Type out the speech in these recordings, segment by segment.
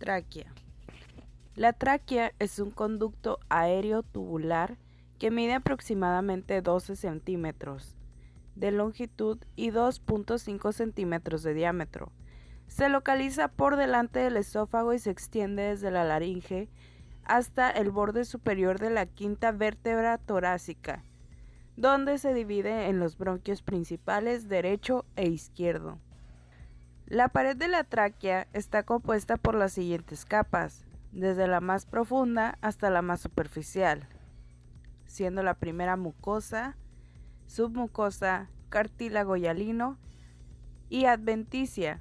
Tráquea. La tráquea es un conducto aéreo tubular que mide aproximadamente 12 centímetros de longitud y 2.5 centímetros de diámetro. Se localiza por delante del esófago y se extiende desde la laringe hasta el borde superior de la quinta vértebra torácica, donde se divide en los bronquios principales derecho e izquierdo. La pared de la tráquea está compuesta por las siguientes capas, desde la más profunda hasta la más superficial, siendo la primera mucosa, submucosa, cartílago hialino y adventicia,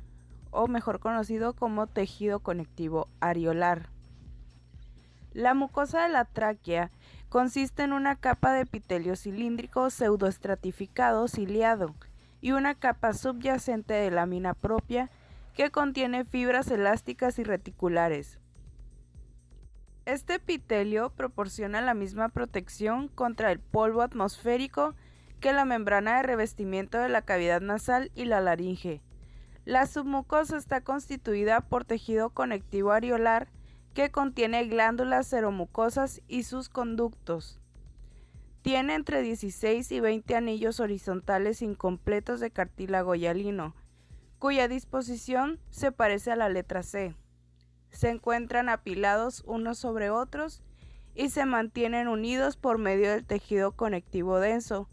o mejor conocido como tejido conectivo areolar. La mucosa de la tráquea consiste en una capa de epitelio cilíndrico pseudoestratificado ciliado y una capa subyacente de lámina propia que contiene fibras elásticas y reticulares. Este epitelio proporciona la misma protección contra el polvo atmosférico que la membrana de revestimiento de la cavidad nasal y la laringe. La submucosa está constituida por tejido conectivo areolar que contiene glándulas seromucosas y sus conductos. Tiene entre 16 y 20 anillos horizontales incompletos de cartílago hialino, cuya disposición se parece a la letra C. Se encuentran apilados unos sobre otros y se mantienen unidos por medio del tejido conectivo denso.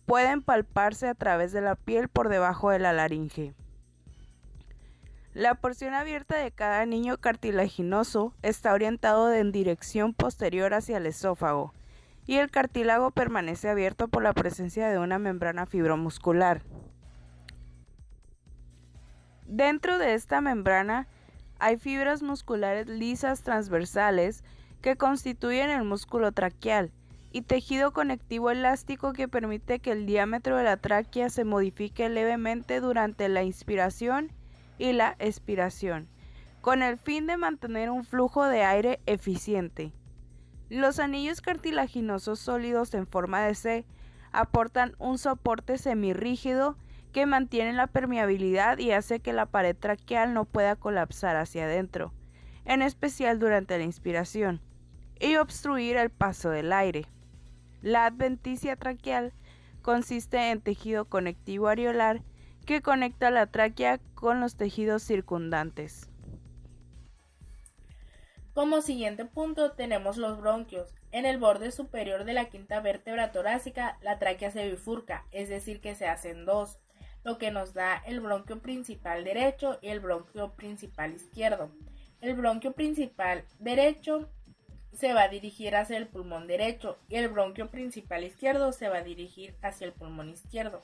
Pueden palparse a través de la piel por debajo de la laringe. La porción abierta de cada anillo cartilaginoso está orientado en dirección posterior hacia el esófago, y el cartílago permanece abierto por la presencia de una membrana fibromuscular. Dentro de esta membrana hay fibras musculares lisas transversales que constituyen el músculo traqueal y tejido conectivo elástico que permite que el diámetro de la tráquea se modifique levemente durante la inspiración y la expiración, con el fin de mantener un flujo de aire eficiente. Los anillos cartilaginosos sólidos en forma de C aportan un soporte semirrígido que mantiene la permeabilidad y hace que la pared traqueal no pueda colapsar hacia adentro, en especial durante la inspiración, y obstruir el paso del aire. La adventicia traqueal consiste en tejido conectivo areolar que conecta la tráquea con los tejidos circundantes. Como siguiente punto tenemos los bronquios. En el borde superior de la quinta vértebra torácica, la tráquea se bifurca, es decir que se hacen dos, lo que nos da el bronquio principal derecho y el bronquio principal izquierdo. El bronquio principal derecho se va a dirigir hacia el pulmón derecho y el bronquio principal izquierdo se va a dirigir hacia el pulmón izquierdo.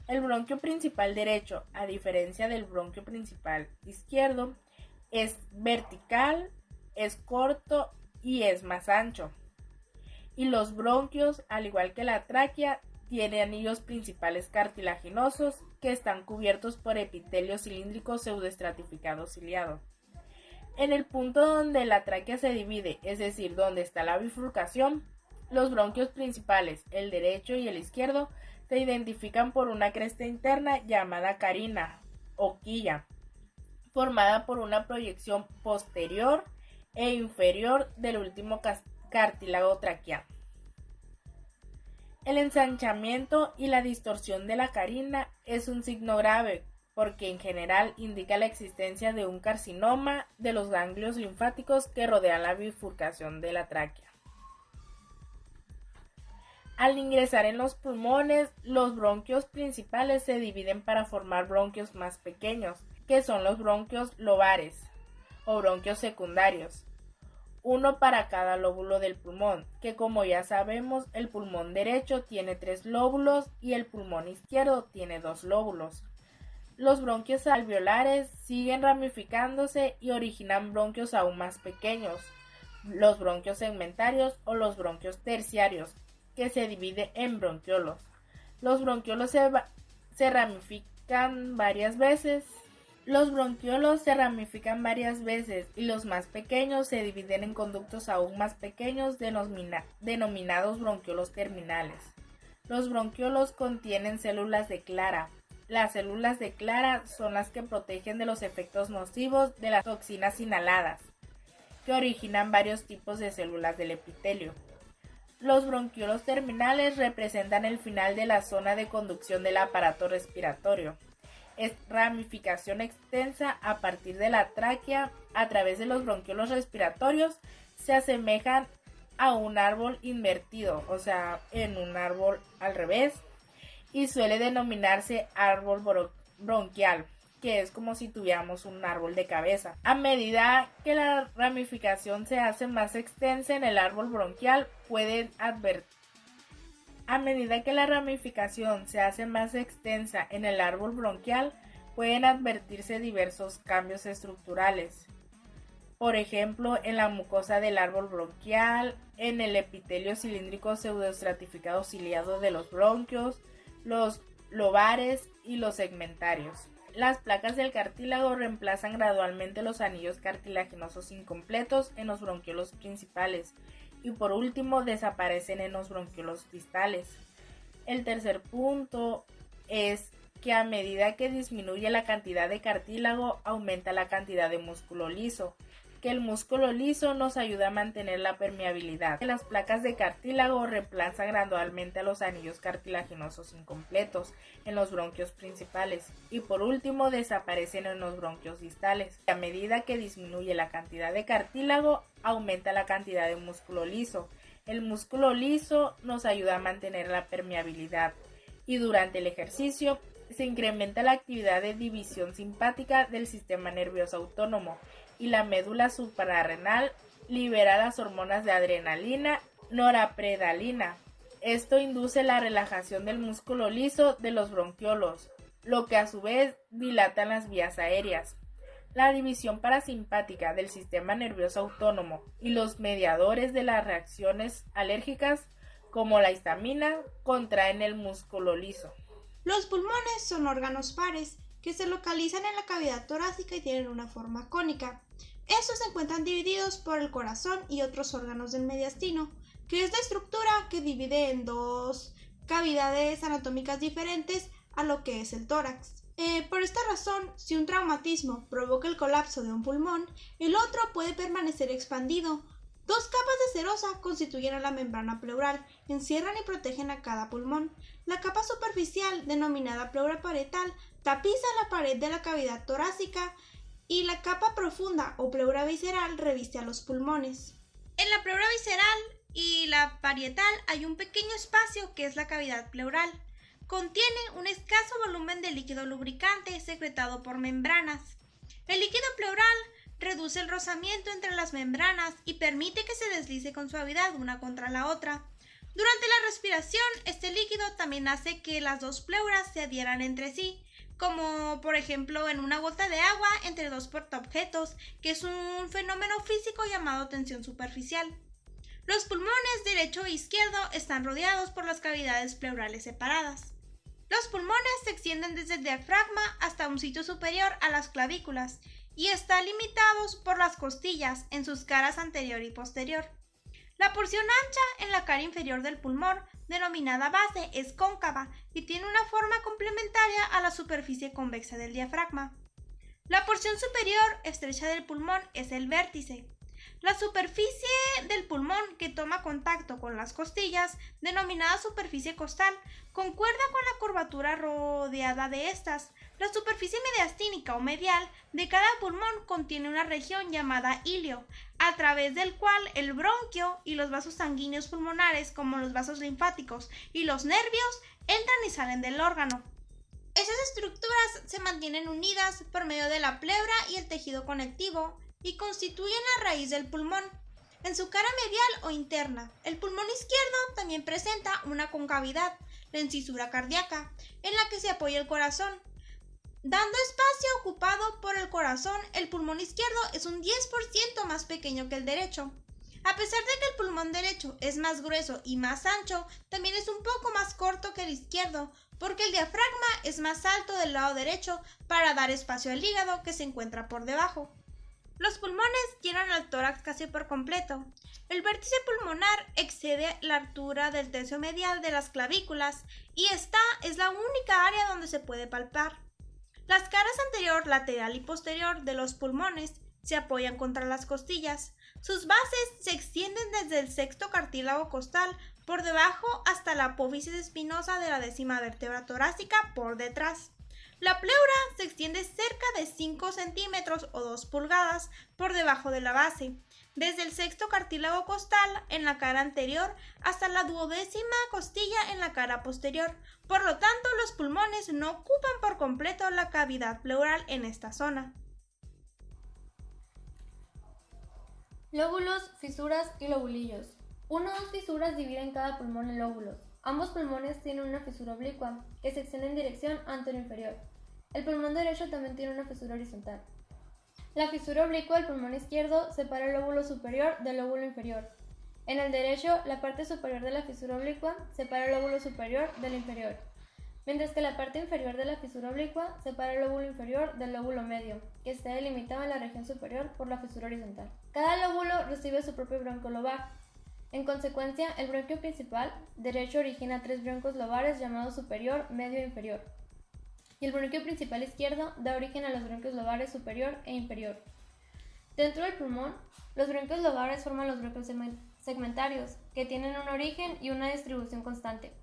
El bronquio principal derecho, a diferencia del bronquio principal izquierdo, es vertical, es corto y es más ancho. Y los bronquios, al igual que la tráquea, tienen anillos principales cartilaginosos que están cubiertos por epitelio cilíndrico pseudoestratificado ciliado. En el punto donde la tráquea se divide, es decir, donde está la bifurcación, los bronquios principales, el derecho y el izquierdo, se identifican por una cresta interna llamada carina o quilla, formada por una proyección posterior e inferior del último cartílago traqueal. El ensanchamiento y la distorsión de la carina es un signo grave porque en general indica la existencia de un carcinoma de los ganglios linfáticos que rodean la bifurcación de la tráquea. Al ingresar en los pulmones, los bronquios principales se dividen para formar bronquios más pequeños, que son los bronquios lobares o bronquios secundarios, uno para cada lóbulo del pulmón, que como ya sabemos, el pulmón derecho tiene 3 lóbulos y el pulmón izquierdo tiene 2 lóbulos. Los bronquios alveolares siguen ramificándose y originan bronquios aún más pequeños, los bronquios segmentarios o los bronquios terciarios, que se divide en bronquiolos. Los bronquiolos se ramifican varias veces. Los bronquiolos se ramifican varias veces y los más pequeños se dividen en conductos aún más pequeños denominados bronquiolos terminales. Los bronquiolos contienen células de Clara. Las células de Clara son las que protegen de los efectos nocivos de las toxinas inhaladas. que originan varios tipos de células del epitelio. Los bronquiolos terminales representan el final de la zona de conducción del aparato respiratorio. Es ramificación extensa a partir de la tráquea a través de los bronquiolos respiratorios. Se asemejan a un árbol invertido, o sea, en un árbol al revés, y suele denominarse árbol bronquial, que es como si tuviéramos un árbol de cabeza. A medida que la ramificación se hace más extensa en el árbol bronquial, pueden advertirse diversos cambios estructurales. Por ejemplo, en la mucosa del árbol bronquial, en el epitelio cilíndrico pseudoestratificado ciliado de los bronquios, los lobares y los segmentarios. Las placas del cartílago reemplazan gradualmente los anillos cartilaginosos incompletos en los bronquiolos principales y por último desaparecen en los bronquiolos distales. El tercer punto es que a medida que disminuye la cantidad de cartílago, aumenta la cantidad de músculo liso, que el músculo liso nos ayuda a mantener la permeabilidad. Las placas de cartílago reemplazan gradualmente a los anillos cartilaginosos incompletos en los bronquios principales y por último desaparecen en los bronquios distales. A medida que disminuye la cantidad de cartílago, aumenta la cantidad de músculo liso. El músculo liso nos ayuda a mantener la permeabilidad y durante el ejercicio se incrementa la actividad de división simpática del sistema nervioso autónomo y la médula suprarrenal libera las hormonas de adrenalina, norapredalina. Esto induce la relajación del músculo liso de los bronquiolos, lo que a su vez dilata las vías aéreas. La división parasimpática del sistema nervioso autónomo y los mediadores de las reacciones alérgicas, como la histamina, contraen el músculo liso. Los pulmones son órganos pares que se localizan en la cavidad torácica y tienen una forma cónica. Estos se encuentran divididos por el corazón y otros órganos del mediastino, que es la estructura que divide en dos cavidades anatómicas diferentes a lo que es el tórax. Por esta razón, si un traumatismo provoca el colapso de un pulmón, el otro puede permanecer expandido. Dos capas de serosa constituyen a la membrana pleural, encierran y protegen a cada pulmón. La capa superficial, denominada pleura parietal, tapiza la pared de la cavidad torácica y la capa profunda o pleura visceral reviste a los pulmones. En la pleura visceral y la parietal hay un pequeño espacio que es la cavidad pleural. Contiene un escaso volumen de líquido lubricante secretado por membranas. El líquido pleural reduce el rozamiento entre las membranas y permite que se deslice con suavidad una contra la otra. Durante la respiración, este líquido también hace que las dos pleuras se adhieran entre sí, como por ejemplo en una gota de agua entre dos portaobjetos, que es un fenómeno físico llamado tensión superficial. Los pulmones derecho e izquierdo están rodeados por las cavidades pleurales separadas. Los pulmones se extienden desde el diafragma hasta un sitio superior a las clavículas y están limitados por las costillas en sus caras anterior y posterior. La porción ancha en la cara inferior del pulmón, denominada base, es cóncava y tiene una forma complementaria a la superficie convexa del diafragma. La porción superior, estrecha del pulmón, es el vértice. La superficie del pulmón que toma contacto con las costillas, denominada superficie costal, concuerda con la curvatura rodeada de estas. La superficie mediastínica o medial de cada pulmón contiene una región llamada ilio, a través del cual el bronquio y los vasos sanguíneos pulmonares, como los vasos linfáticos y los nervios, entran y salen del órgano. Esas estructuras se mantienen unidas por medio de la pleura y el tejido conectivo y constituyen la raíz del pulmón. En su cara medial o interna, el pulmón izquierdo también presenta una concavidad, la incisura cardíaca, en la que se apoya el corazón. Dando espacio ocupado por el corazón, el pulmón izquierdo es un 10% más pequeño que el derecho. A pesar de que el pulmón derecho es más grueso y más ancho, también es un poco más corto que el izquierdo, porque el diafragma es más alto del lado derecho para dar espacio al hígado que se encuentra por debajo. Los pulmones llenan el tórax casi por completo. El vértice pulmonar excede la altura del tercio medial de las clavículas y esta es la única área donde se puede palpar. Las caras anterior, lateral y posterior de los pulmones se apoyan contra las costillas. Sus bases se extienden desde el sexto cartílago costal por debajo hasta la apófisis espinosa de la 10ª vértebra torácica por detrás. La pleura se extiende cerca de 5 centímetros o 2 pulgadas por debajo de la base, desde el sexto cartílago costal en la cara anterior hasta la 12ª costilla en la cara posterior. Por lo tanto, los pulmones no ocupan por completo la cavidad pleural en esta zona. Lóbulos, fisuras y lobulillos. Una o dos fisuras dividen cada pulmón en lóbulos. Ambos pulmones tienen una fisura oblicua, que se extiende en dirección anterior-inferior. El pulmón derecho también tiene una fisura horizontal. La fisura oblicua del pulmón izquierdo separa el lóbulo superior del lóbulo inferior. En el derecho, la parte superior de la fisura oblicua separa el lóbulo superior del inferior, mientras que la parte inferior de la fisura oblicua separa el lóbulo inferior del lóbulo medio, que está delimitado en la región superior por la fisura horizontal. Cada lóbulo recibe su propio bronquio lobar. En consecuencia, el bronquio principal derecho origina 3 broncos lobares llamados superior, medio e inferior, y el bronquio principal izquierdo da origen a los bronquios lobares superior e inferior. Dentro del pulmón, los bronquios lobares forman los bronquios segmentarios, que tienen un origen y una distribución constante.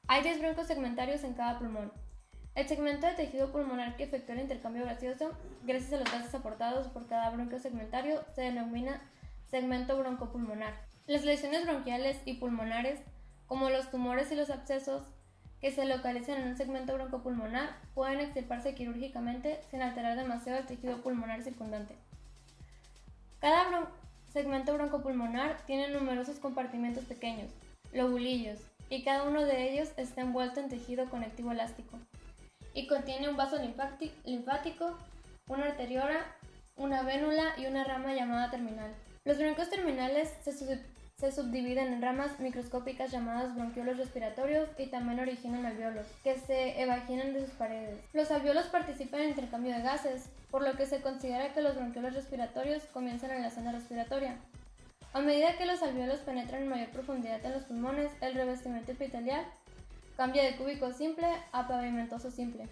Hay 10 bronquios segmentarios en cada pulmón. El segmento de tejido pulmonar que efectúa el intercambio gaseoso, gracias a los gases aportados por cada bronquio segmentario, se denomina segmento broncopulmonar. Las lesiones bronquiales y pulmonares, como los tumores y los abscesos, que se localizan en un segmento broncopulmonar, pueden extirparse quirúrgicamente sin alterar demasiado el tejido pulmonar circundante. Cada segmento broncopulmonar tiene numerosos compartimentos pequeños, lobulillos, y cada uno de ellos está envuelto en tejido conectivo elástico, y contiene un vaso linfático, una arteriora, una vénula y una rama llamada terminal. Los bronquios terminales se subdividen en ramas microscópicas llamadas bronquiolos respiratorios y también originan alvéolos, que se evaginan de sus paredes. Los alvéolos participan en el intercambio de gases, por lo que se considera que los bronquiolos respiratorios comienzan en la zona respiratoria. A medida que los alvéolos penetran en mayor profundidad en los pulmones, el revestimiento epitelial cambia de cúbico simple a pavimentoso simple.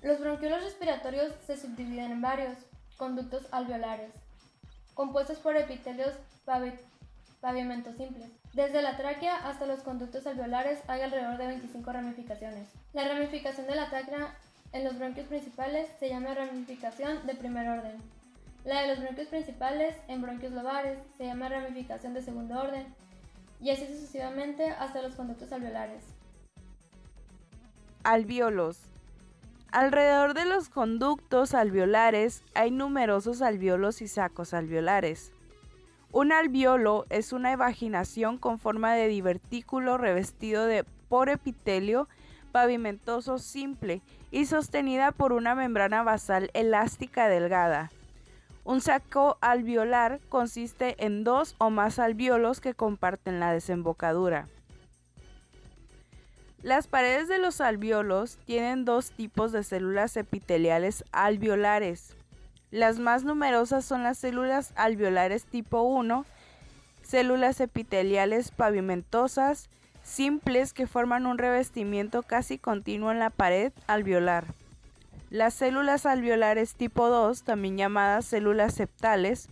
Los bronquiolos respiratorios se subdividen en varios conductos alveolares, compuestos por epitelios pavimentos simples. Desde la tráquea hasta los conductos alveolares hay alrededor de 25 ramificaciones. La ramificación de la tráquea en los bronquios principales se llama ramificación de primer orden. La de los bronquios principales en bronquios lobares se llama ramificación de segundo orden, y así sucesivamente hasta los conductos alveolares. Alvéolos. Alrededor de los conductos alveolares hay numerosos alvéolos y sacos alveolares. Un alvéolo es una evaginación con forma de divertículo revestido por epitelio pavimentoso simple y sostenida por una membrana basal elástica delgada. Un saco alveolar consiste en 2 o más alvéolos que comparten la desembocadura. Las paredes de los alvéolos tienen 2 tipos de células epiteliales alveolares. Las más numerosas son las células alveolares tipo 1, células epiteliales pavimentosas simples que forman un revestimiento casi continuo en la pared alveolar. Las células alveolares tipo 2, también llamadas células septales,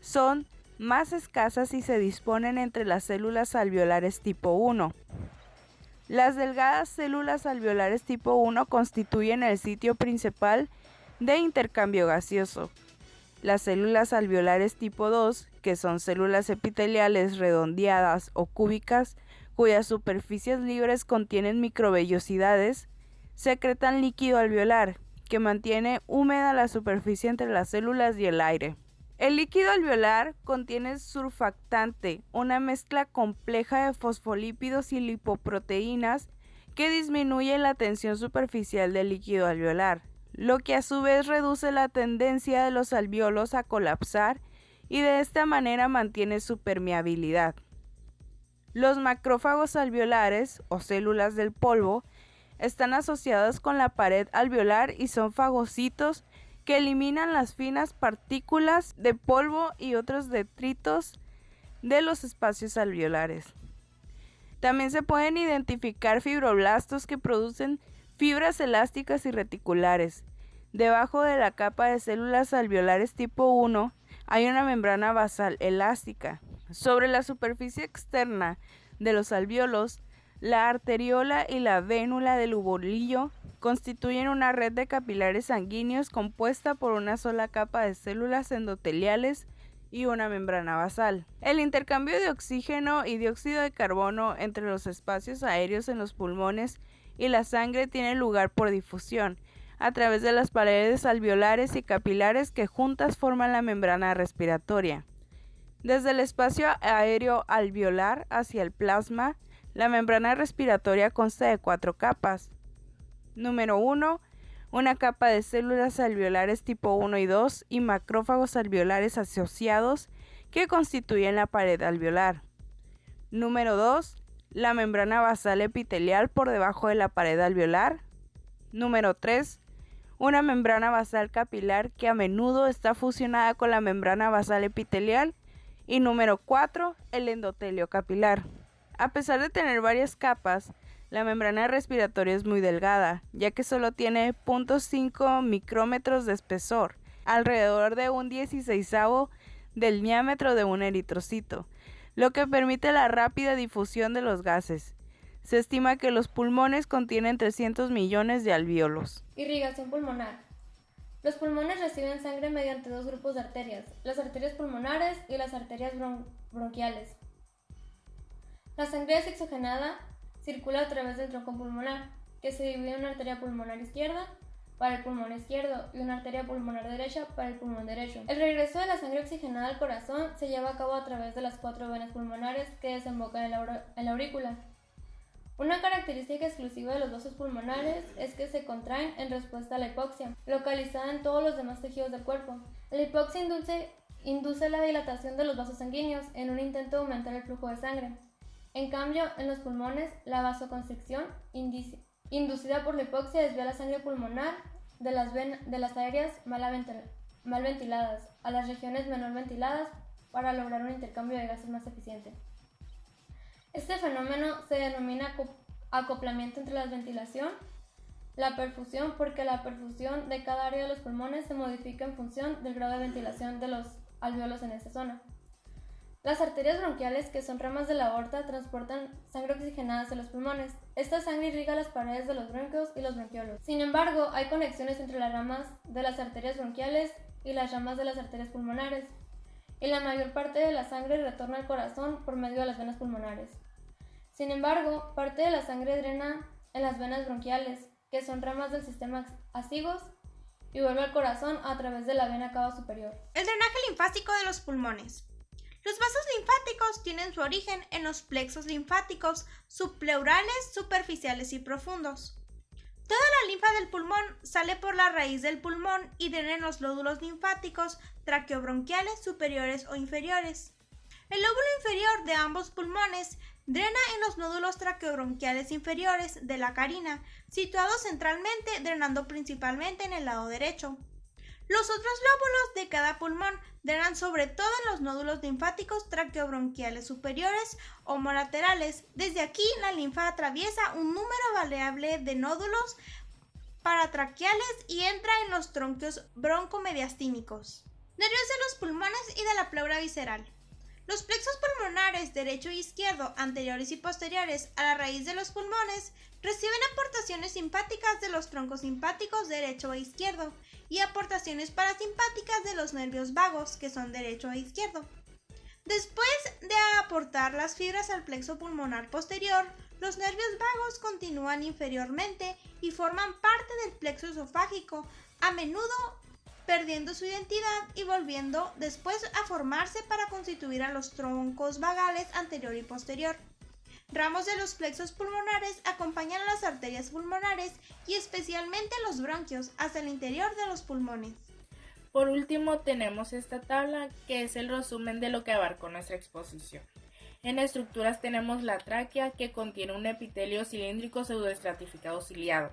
son más escasas y se disponen entre las células alveolares tipo 1. Las delgadas células alveolares tipo 1 constituyen el sitio principal de intercambio gaseoso. Las células alveolares tipo 2, que son células epiteliales redondeadas o cúbicas, cuyas superficies libres contienen microvellosidades, secretan líquido alveolar, que mantiene húmeda la superficie entre las células y el aire. El líquido alveolar contiene surfactante, una mezcla compleja de fosfolípidos y lipoproteínas que disminuye la tensión superficial del líquido alveolar, lo que a su vez reduce la tendencia de los alvéolos a colapsar y de esta manera mantiene su permeabilidad. Los macrófagos alveolares, o células del polvo, están asociados con la pared alveolar y son fagocitos que eliminan las finas partículas de polvo y otros detritos de los espacios alveolares. También se pueden identificar fibroblastos que producen fibras elásticas y reticulares. Debajo de la capa de células alveolares tipo 1 hay una membrana basal elástica. Sobre la superficie externa de los alvéolos, la arteriola y la vénula del bolillo constituyen una red de capilares sanguíneos compuesta por una sola capa de células endoteliales y una membrana basal. El intercambio de oxígeno y dióxido de carbono entre los espacios aéreos en los pulmones y la sangre tiene lugar por difusión, a través de las paredes alveolares y capilares que juntas forman la membrana respiratoria. Desde el espacio aéreo alveolar hacia el plasma, la membrana respiratoria consta de 4 capas. Número 1. Una capa de células alveolares tipo 1 y 2 y macrófagos alveolares asociados que constituyen la pared alveolar. Número 2. La membrana basal epitelial por debajo de la pared alveolar. Número 3. Una membrana basal capilar que a menudo está fusionada con la membrana basal epitelial. Y número 4. El endotelio capilar. A pesar de tener varias capas, la membrana respiratoria es muy delgada, ya que solo tiene 0.5 micrómetros de espesor, alrededor de un 16avo del diámetro de un eritrocito, lo que permite la rápida difusión de los gases. Se estima que los pulmones contienen 300 millones de alvéolos. Irrigación pulmonar. Los pulmones reciben sangre mediante 2 grupos de arterias, las arterias pulmonares y las arterias bronquiales. La sangre desoxigenada circula a través del tronco pulmonar, que se divide en una arteria pulmonar izquierda para el pulmón izquierdo y una arteria pulmonar derecha para el pulmón derecho. El regreso de la sangre oxigenada al corazón se lleva a cabo a través de las 4 venas pulmonares que desembocan en la aurícula. Una característica exclusiva de los vasos pulmonares es que se contraen en respuesta a la hipoxia, localizada en todos los demás tejidos del cuerpo. La hipoxia induce la dilatación de los vasos sanguíneos en un intento de aumentar el flujo de sangre. En cambio, en los pulmones, la vasoconstricción inducida por la hipoxia desvía la sangre pulmonar de las áreas mal ventiladas a las regiones menor ventiladas para lograr un intercambio de gases más eficiente. Este fenómeno se denomina acoplamiento entre la ventilación, la perfusión, porque la perfusión de cada área de los pulmones se modifica en función del grado de ventilación de los alvéolos en esta zona. Las arterias bronquiales, que son ramas de la aorta, transportan sangre oxigenada hacia los pulmones. Esta sangre irriga las paredes de los bronquios y los bronquiolos. Sin embargo, hay conexiones entre las ramas de las arterias bronquiales y las ramas de las arterias pulmonares, y la mayor parte de la sangre retorna al corazón por medio de las venas pulmonares. Sin embargo, parte de la sangre drena en las venas bronquiales, que son ramas del sistema ascigos, y vuelve al corazón a través de la vena cava superior. El drenaje linfático de los pulmones. Los vasos linfáticos tienen su origen en los plexos linfáticos subpleurales, superficiales y profundos. Toda la linfa del pulmón sale por la raíz del pulmón y drena en los nódulos linfáticos traqueobronquiales superiores o inferiores. El lóbulo inferior de ambos pulmones drena en los nódulos traqueobronquiales inferiores de la carina, situados centralmente, drenando principalmente en el lado derecho. Los otros lóbulos de cada pulmón drenan sobre todo en los nódulos linfáticos traqueobronquiales superiores o homolaterales. Desde aquí, la linfa atraviesa un número variable de nódulos paratraqueales y entra en los tronquios broncomediastínicos. Nervios de los pulmones y de la pleura visceral. Los plexos pulmonares derecho e izquierdo, anteriores y posteriores a la raíz de los pulmones, reciben aportaciones simpáticas de los troncos simpáticos derecho e izquierdo y aportaciones parasimpáticas de los nervios vagos, que son derecho e izquierdo. Después de aportar las fibras al plexo pulmonar posterior, los nervios vagos continúan inferiormente y forman parte del plexo esofágico, a menudo perdiendo su identidad y volviendo después a formarse para constituir a los troncos vagales anterior y posterior. Ramos de los plexos pulmonares acompañan a las arterias pulmonares y especialmente los bronquios hasta el interior de los pulmones. Por último, tenemos esta tabla que es el resumen de lo que abarcó nuestra exposición. En estructuras tenemos la tráquea, que contiene un epitelio cilíndrico pseudoestratificado ciliado.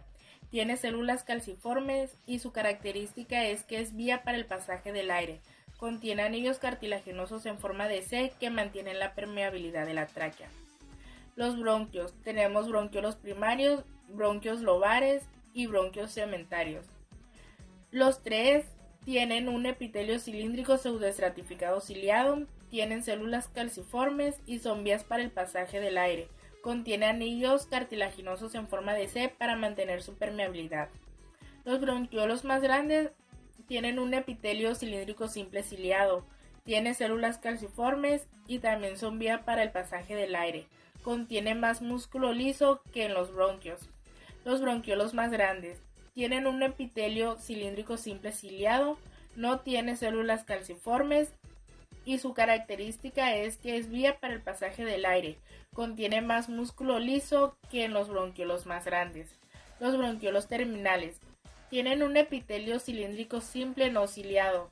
Tiene células calciformes y su característica es que es vía para el pasaje del aire. Contiene anillos cartilaginosos en forma de C que mantienen la permeabilidad de la tráquea. Los bronquios. Tenemos bronquiolos primarios, bronquios lobares y bronquios cementarios. Los tres tienen un epitelio cilíndrico pseudoestratificado ciliado, tienen células calciformes y son vías para el pasaje del aire. Contiene anillos cartilaginosos en forma de C para mantener su permeabilidad. Los bronquiolos más grandes tienen un epitelio cilíndrico simple ciliado, tiene células calciformes y también son vía para el pasaje del aire. Contiene más músculo liso que en los bronquios. Los bronquiolos más grandes tienen un epitelio cilíndrico simple ciliado, no tiene células calciformes y su característica es que es vía para el pasaje del aire. Contiene más músculo liso que en los bronquiolos más grandes. Los bronquiolos terminales tienen un epitelio cilíndrico simple no ciliado,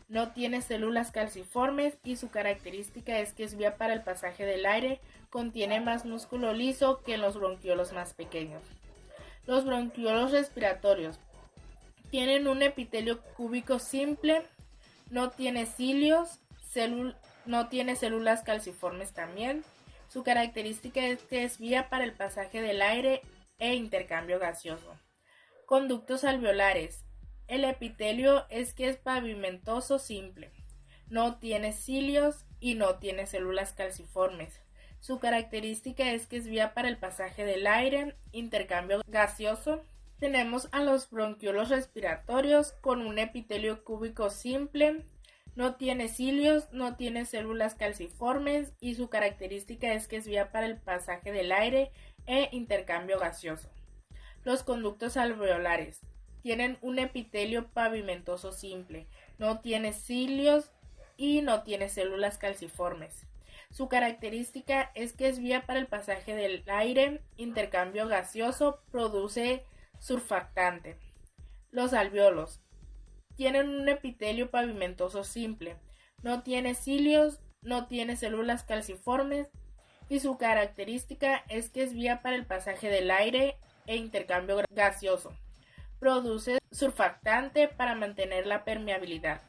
no tiene células calciformes y su característica es que es vía para el pasaje del aire. Contiene más músculo liso que en los bronquiolos más pequeños. Los bronquiolos respiratorios tienen un epitelio cúbico simple, no tiene cilios, no tiene células calciformes también. Su característica es que es vía para el pasaje del aire e intercambio gaseoso. Conductos alveolares. El epitelio es que es pavimentoso simple, no tiene cilios y no tiene células calciformes. Su característica es que es vía para el pasaje del aire, intercambio gaseoso. Tenemos a los bronquiolos respiratorios con un epitelio cúbico simple, no tiene cilios, no tiene células calciformes y su característica es que es vía para el pasaje del aire e intercambio gaseoso. Los conductos alveolares tienen un epitelio pavimentoso simple, no tiene cilios y no tiene células calciformes. Su característica es que es vía para el pasaje del aire, intercambio gaseoso, produce surfactante. Los alveolos tienen un epitelio pavimentoso simple, no tiene cilios, no tiene células calciformes y su característica es que es vía para el pasaje del aire e intercambio gaseoso. Produce surfactante para mantener la permeabilidad.